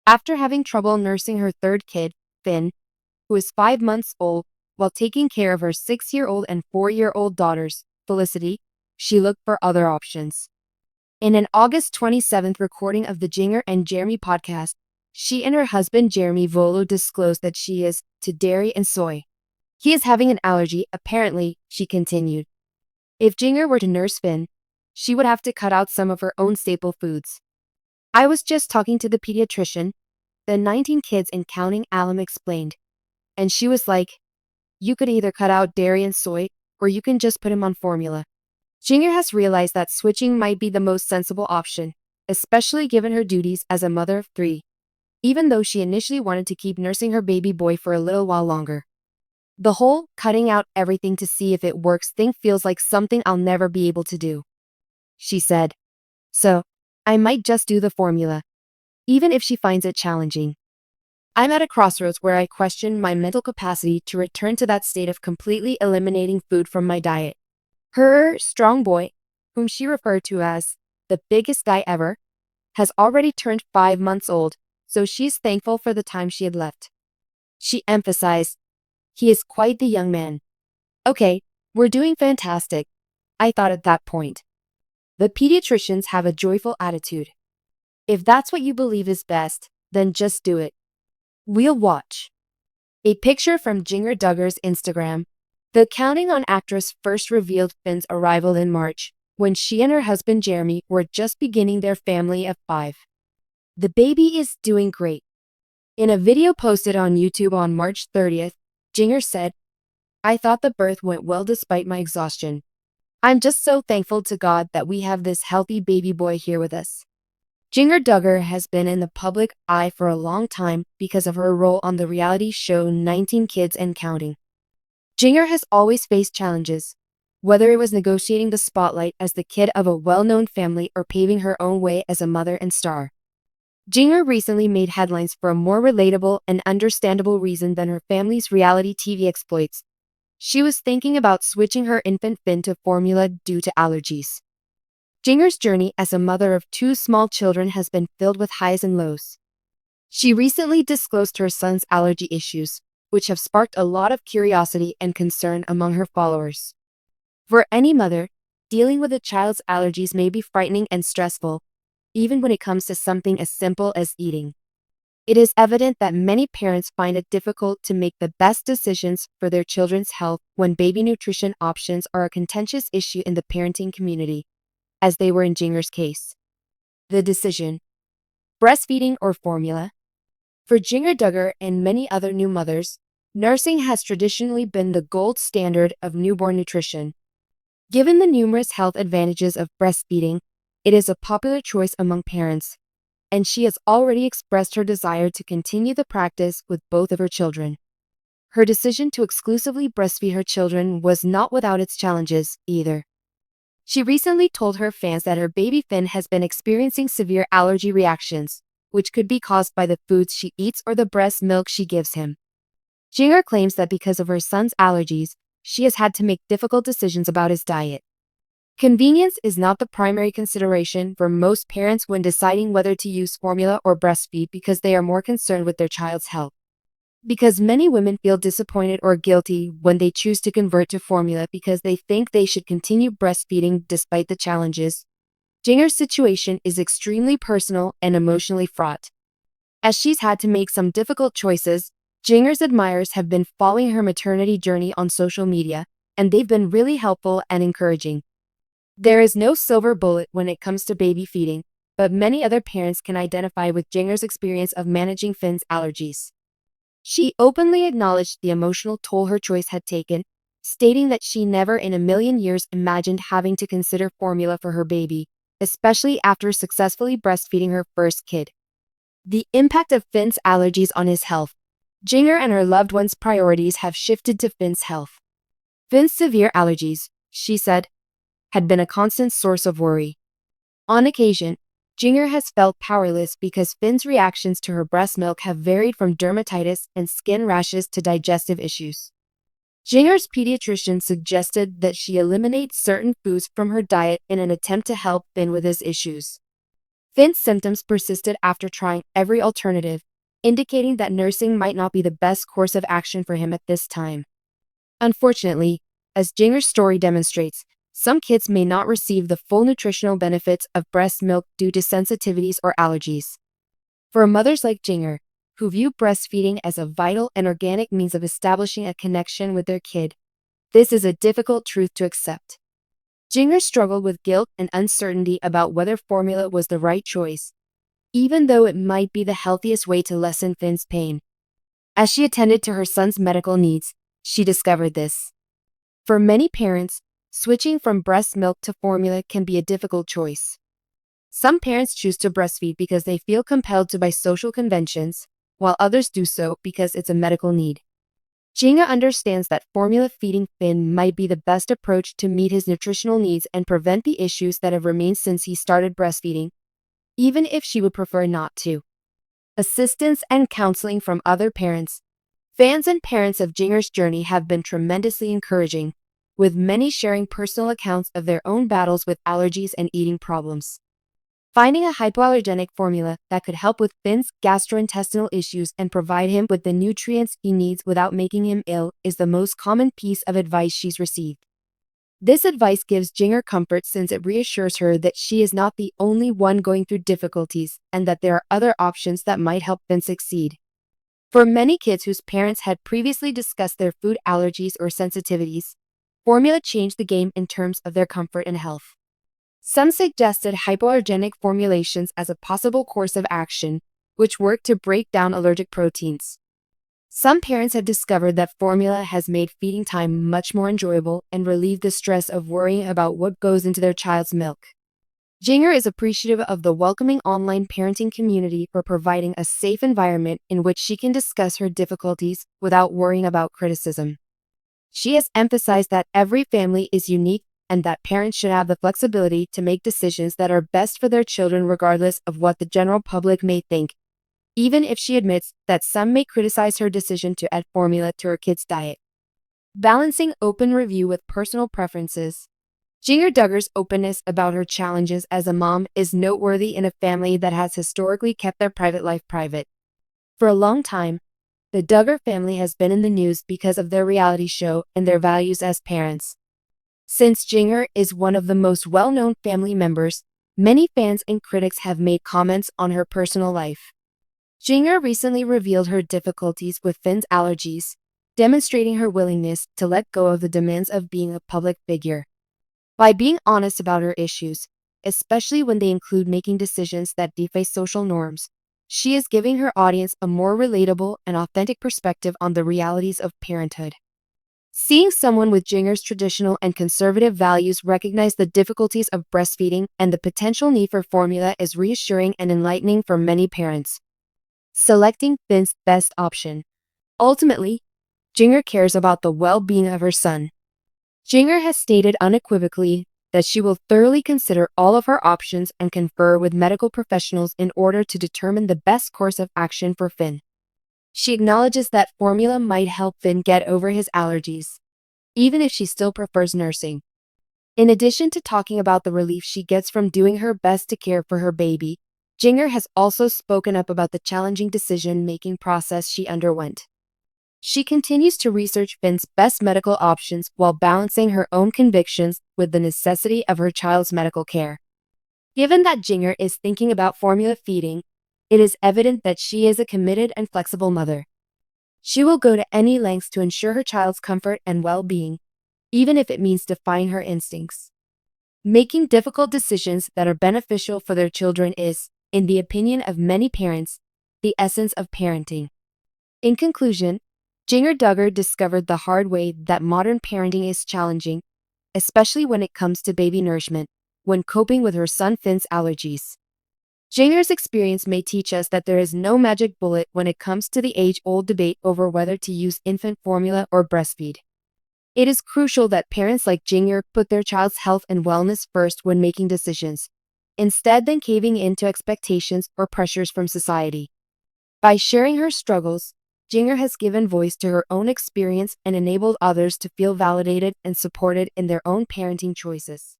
After having trouble nursing her third kid, Finn, who is 5 months old, while taking care of her 6-year-old and 4-year-old daughters, Felicity, she looked for other options. In an August 27th recording of the Jinger and Jeremy podcast, she and her husband Jeremy Vuolo disclosed that she is to dairy and soy. He is having an allergy, apparently, she continued. If Jinger were to nurse Finn, she would have to cut out some of her own staple foods. I was just talking to the pediatrician, the 19 kids and counting Alam explained. And she was like, you could either cut out dairy and soy, or you can just put him on formula. Jinger has realized that switching might be the most sensible option, especially given her duties as a mother of 3, even though she initially wanted to keep nursing her baby boy for a little while longer. The whole cutting out everything to see if it works thing feels like something I'll never be able to do, she said. So, I might just do the formula, even if she finds it challenging. I'm at a crossroads where I question my mental capacity to return to that state of completely eliminating food from my diet. Her strong boy, whom she referred to as the biggest guy ever, has already turned 5 months old, so she's thankful for the time she had left. She emphasized, he is quite the young man. Okay, we're doing fantastic, I thought at that point. The pediatricians have a joyful attitude. If that's what you believe is best, then just do it. We'll watch. A picture from Jinger Duggars' Instagram. The Counting On actress first revealed Finn's arrival in March, when she and her husband Jeremy were just beginning their family of 5. The baby is doing great. In a video posted on YouTube on March 30th, Jinger said, I thought the birth went well despite my exhaustion. I'm just so thankful to God that we have this healthy baby boy here with us. Jinger Duggar has been in the public eye for a long time because of her role on the reality show 19 Kids and Counting. Jinger has always faced challenges, whether it was negotiating the spotlight as the kid of a well-known family or paving her own way as a mother and star. Jinger recently made headlines for a more relatable and understandable reason than her family's reality TV exploits. She was thinking about switching her infant Finn to formula due to allergies. Jinger's journey as a mother of 2 small children has been filled with highs and lows. She recently disclosed her son's allergy issues, which have sparked a lot of curiosity and concern among her followers. For any mother, dealing with a child's allergies may be frightening and stressful, even when it comes to something as simple as eating. It is evident that many parents find it difficult to make the best decisions for their children's health when baby nutrition options are a contentious issue in the parenting community, as they were in Jinger's case. The decision: breastfeeding or formula? For Jinger Duggar and many other new mothers, nursing has traditionally been the gold standard of newborn nutrition. Given the numerous health advantages of breastfeeding, it is a popular choice among parents, and she has already expressed her desire to continue the practice with both of her children. Her decision to exclusively breastfeed her children was not without its challenges, either. She recently told her fans that her baby Finn has been experiencing severe allergy reactions, which could be caused by the foods she eats or the breast milk she gives him. Jinger claims that because of her son's allergies, she has had to make difficult decisions about his diet. Convenience is not the primary consideration for most parents when deciding whether to use formula or breastfeed because they are more concerned with their child's health. Because many women feel disappointed or guilty when they choose to convert to formula because they think they should continue breastfeeding despite the challenges, Jinger's situation is extremely personal and emotionally fraught. As she's had to make some difficult choices, Jinger's admirers have been following her maternity journey on social media, and they've been really helpful and encouraging. There is no silver bullet when it comes to baby feeding, but many other parents can identify with Jinger's experience of managing Finn's allergies. She openly acknowledged the emotional toll her choice had taken, stating that she never in a million years imagined having to consider formula for her baby, especially after successfully breastfeeding her first kid. The impact of Finn's allergies on his health. Jinger and her loved ones' priorities have shifted to Finn's health. Finn's severe allergies, she said, had been a constant source of worry. On occasion, Jinger has felt powerless because Finn's reactions to her breast milk have varied from dermatitis and skin rashes to digestive issues. Jinger's pediatrician suggested that she eliminate certain foods from her diet in an attempt to help Finn with his issues. Finn's symptoms persisted after trying every alternative, indicating that nursing might not be the best course of action for him at this time. Unfortunately, as Jinger's story demonstrates, some kids may not receive the full nutritional benefits of breast milk due to sensitivities or allergies. For mothers like Jinger, who view breastfeeding as a vital and organic means of establishing a connection with their kid, this is a difficult truth to accept. Jinger struggled with guilt and uncertainty about whether formula was the right choice, even though it might be the healthiest way to lessen Finn's pain. As she attended to her son's medical needs, she discovered this. For many parents, switching from breast milk to formula can be a difficult choice. Some parents choose to breastfeed because they feel compelled to by social conventions, while others do so because it's a medical need. Jinger understands that formula feeding Finn might be the best approach to meet his nutritional needs and prevent the issues that have remained since he started breastfeeding, even if she would prefer not to. Assistance and counseling from other parents. Fans and parents of Jinger's journey have been tremendously encouraging, with many sharing personal accounts of their own battles with allergies and eating problems. Finding a hypoallergenic formula that could help with Finn's gastrointestinal issues and provide him with the nutrients he needs without making him ill is the most common piece of advice she's received. This advice gives Jinger comfort since it reassures her that she is not the only one going through difficulties and that there are other options that might help Finn succeed. For many kids whose parents had previously discussed their food allergies or sensitivities, formula changed the game in terms of their comfort and health. Some suggested hypoallergenic formulations as a possible course of action, which work to break down allergic proteins. Some parents have discovered that formula has made feeding time much more enjoyable and relieved the stress of worrying about what goes into their child's milk. Jinger is appreciative of the welcoming online parenting community for providing a safe environment in which she can discuss her difficulties without worrying about criticism. She has emphasized that every family is unique and that parents should have the flexibility to make decisions that are best for their children regardless of what the general public may think, even if she admits that some may criticize her decision to add formula to her kids' diet. Balancing open review with personal preferences. Jinger Duggar's openness about her challenges as a mom is noteworthy in a family that has historically kept their private life private. For a long time, the Duggar family has been in the news because of their reality show and their values as parents. Since Jinger is one of the most well-known family members, many fans and critics have made comments on her personal life. Jinger recently revealed her difficulties with Finn's allergies, demonstrating her willingness to let go of the demands of being a public figure. By being honest about her issues, especially when they include making decisions that defy social norms, she is giving her audience a more relatable and authentic perspective on the realities of parenthood. Seeing someone with Jinger's traditional and conservative values recognize the difficulties of breastfeeding and the potential need for formula is reassuring and enlightening for many parents. Selecting Finn's best option. Ultimately, Jinger cares about the well-being of her son. Jinger has stated unequivocally that she will thoroughly consider all of her options and confer with medical professionals in order to determine the best course of action for Finn. She acknowledges that formula might help Finn get over his allergies, even if she still prefers nursing. In addition to talking about the relief she gets from doing her best to care for her baby, Jinger has also spoken up about the challenging decision-making process she underwent. She continues to research Finn's best medical options while balancing her own convictions with the necessity of her child's medical care. Given that Jinger is thinking about formula feeding, it is evident that she is a committed and flexible mother. She will go to any lengths to ensure her child's comfort and well-being, even if it means defying her instincts. Making difficult decisions that are beneficial for their children is, in the opinion of many parents, the essence of parenting. In conclusion, Jinger Duggar discovered the hard way that modern parenting is challenging, especially when it comes to baby nourishment, when coping with her son Finn's allergies. Jinger's experience may teach us that there is no magic bullet when it comes to the age-old debate over whether to use infant formula or breastfeed. It is crucial that parents like Jinger put their child's health and wellness first when making decisions, instead than caving into expectations or pressures from society. By sharing her struggles, Jinger has given voice to her own experience and enabled others to feel validated and supported in their own parenting choices.